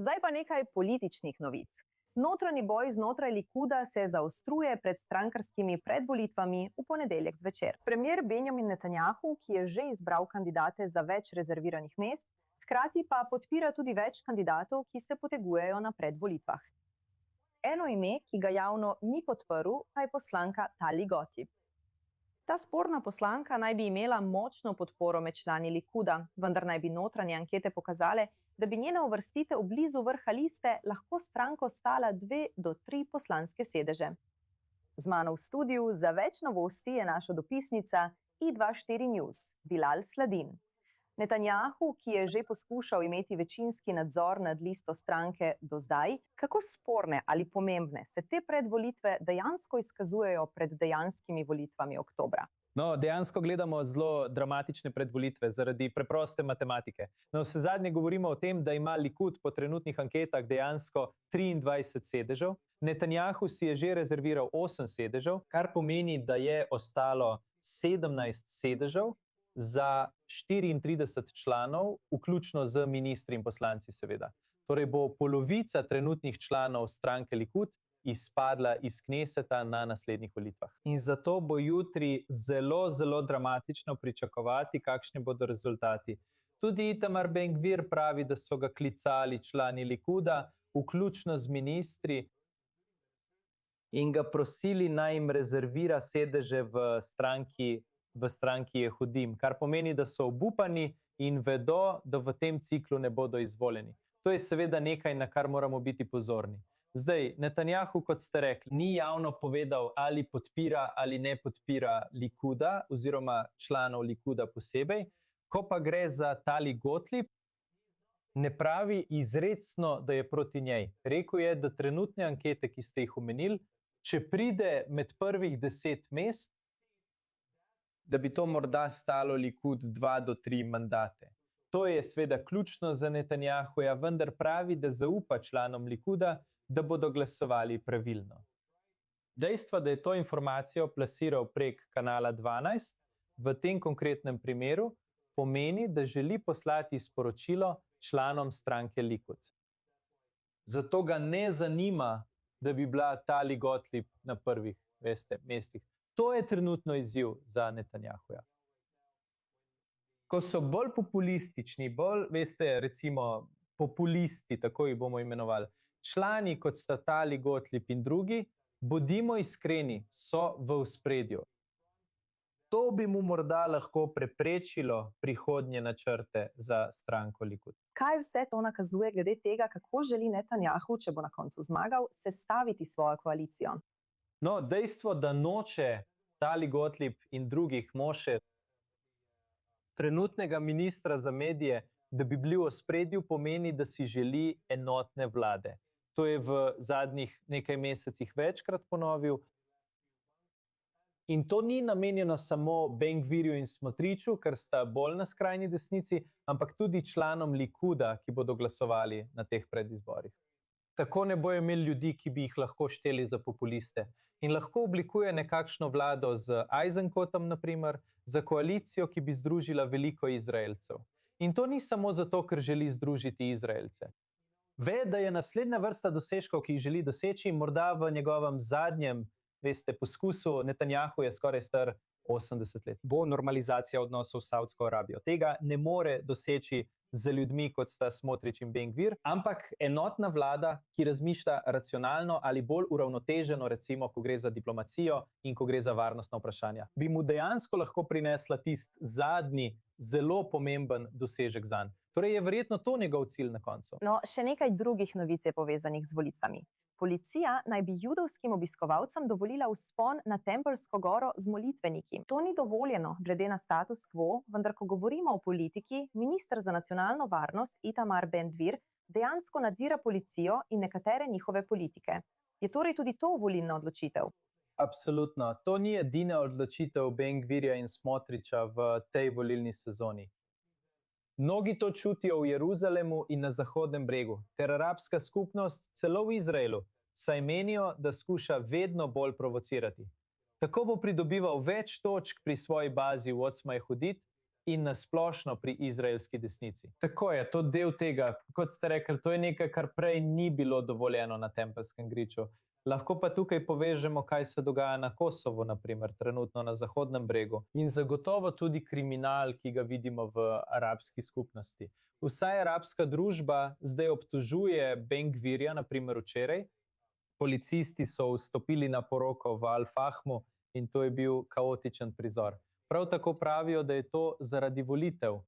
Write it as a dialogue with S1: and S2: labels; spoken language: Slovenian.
S1: Zdaj pa nekaj političnih novic. Notranji boj znotraj Likuda se zaostruje pred strankarskimi predvolitvami v ponedeljek zvečer. Premier Benjamin Netanjahu, ki je že izbral kandidate za več rezerviranih mest, hkrati pa podpira tudi več kandidatov, ki se potegujejo na predvolitvah. Eno ime, ki ga javno ni podprl, pa je poslanka Tali Gotib. Ta sporna poslanka naj bi imela močno podporo med člani Likuda, vendar naj bi notranje ankete pokazale, da bi njena uvrstitev blizu vrha liste lahko stranko stala 2 do 3 poslanske sedeže. Z mano v studiu za več novosti je naša dopisnica i24 News, Bilal Sladin. Netanjahu, ki je že poskušal imeti večinski nadzor nad listo stranke do zdaj, kako sporne ali pomembne se te predvolitve dejansko izkazujejo pred dejanskimi volitvami oktobra?
S2: No, dejansko gledamo zelo dramatične predvolitve zaradi preproste matematike. No, vsezadnje govorimo o tem, da ima Likud po trenutnih anketah dejansko 23 sedežev. Netanjahu si je že rezerviral 8 sedežev, kar pomeni, da je ostalo 17 sedežev za 34 članov, vključno z ministri in poslanci seveda. Torej bo polovica trenutnih članov stranke Likud izpadla iz Kneseta na naslednjih volitvah. In zato bo jutri zelo dramatično pričakovati, kakšni bodo rezultati. Tudi Itamar Ben-Gvir pravi, da so ga klicali člani Likuda, vključno z ministri, in ga prosili, naj jim rezervira sedeže v stranki Jehudim, kar pomeni, da so obupani in vedo, da v tem ciklu ne bodo izvoljeni. To je seveda nekaj, na kar moramo biti pozorni. Zdaj, Netanjahu, kot ste rekli, ni javno povedal, ali podpira ali ne podpira Likuda oziroma članov Likuda posebej. Ko pa gre za Tali Gotib, ne pravi izrecno, da je proti njej. Rekel je, da trenutne ankete, ki ste jih omenili, če pride med prvih 10 mest, da bi to morda stalo Likud 2 do 3 mandate. To je seveda ključno za Netanjahuja, vendar pravi, da zaupa članom Likuda, da bodo glasovali pravilno. Dejstvo, da je to informacijo plasiral prek kanala 12, v tem konkretnem primeru, pomeni, da želi poslati sporočilo članom stranke Likud. Zato ga ne zanima, da bi bila Tali Gotib na prvih mestih. To je trenutno izziv za Netanjahuja. Ko so bolj populistični, recimo populisti, tako jih bomo imenovali, člani, kot sta Tali Gotib in drugi, bodimo iskreni, so v ospredju. To bi mu morda lahko preprečilo prihodnje načrte za stranko Likud.
S1: Kaj vse to nakazuje glede tega, kako želi Netanjahu, če bo na koncu zmagal, sestaviti svojo koalicijo?
S2: No, dejstvo, da noče Tali Gotib in drugih moše trenutnega ministra za medije, da bi bili v ospredju, pomeni, da si želi enotne vlade. To je v zadnjih nekaj mesecih večkrat ponovil. In to ni namenjeno samo Ben-Gvirju in Smotriču, ker sta bolj na skrajni desnici, ampak tudi članom Likuda, ki bodo glasovali na teh predizborih. Tako ne bojo imeli ljudi, ki bi jih lahko šteli za populiste. In lahko oblikuje nekakšno vlado z Eisenkotom, naprimer, za koalicijo, ki bi združila veliko Izraelcev. In to ni samo zato, ker želi združiti Izraelce. Ve, da je naslednja vrsta dosežkov, ki jih želi doseči, morda v njegovem zadnjem, poskusu. Netanjahu je skoraj star 80 let. Bo normalizacija odnosov s Savdsko Arabijo. Tega ne more doseči z ljudmi, kot sta Smotrič in Ben-Gvir, ampak enotna vlada, ki razmišlja racionalno ali bolj uravnoteženo, recimo, ko gre za diplomacijo in ko gre za varnostna vprašanja, bi mu dejansko lahko prinesla tisti zadnji, zelo pomemben dosežek zanj. Torej je verjetno to njegov cilj na koncu.
S1: No, še nekaj drugih novic je povezanih z volitvami. Policija naj bi judovskim obiskovalcem dovolila vzpon na Tempelsko goro z molitveniki. To ni dovoljeno glede na status quo, vendar ko govorimo o politiki, minister za nacionalno varnost Itamar Ben-Gvir dejansko nadzira policijo in nekatere njihove politike. Je torej tudi to volilna odločitev?
S2: Absolutno. To ni edina odločitev Ben-Gvirja in Smotriča v tej volilni sezoni. Mnogi to čutijo v Jeruzalemu in na Zahodnem bregu, ter arabska skupnost celo v Izraelu, saj menijo, da skuša vedno bolj provocirati. Tako bo pridobival več točk pri svoji bazi v Otzma Jehudit, in nasplošno pri izraelski desnici. Tako je, to del tega, kot ste rekli, to je nekaj, kar prej ni bilo dovoljeno na Tempelskem griču. Lahko pa tukaj povežemo, kaj se dogaja na Kosovu, naprimer, trenutno na Zahodnem bregu, in zagotovo tudi kriminal, ki ga vidimo v arabski skupnosti. Vsa arabska družba zdaj obtožuje Ben Gvirja, naprimer včeraj. Policisti so vstopili na poroko v Al-Fahmu in to je bil kaotičen prizor. Prav tako pravijo, da je to zaradi volitev.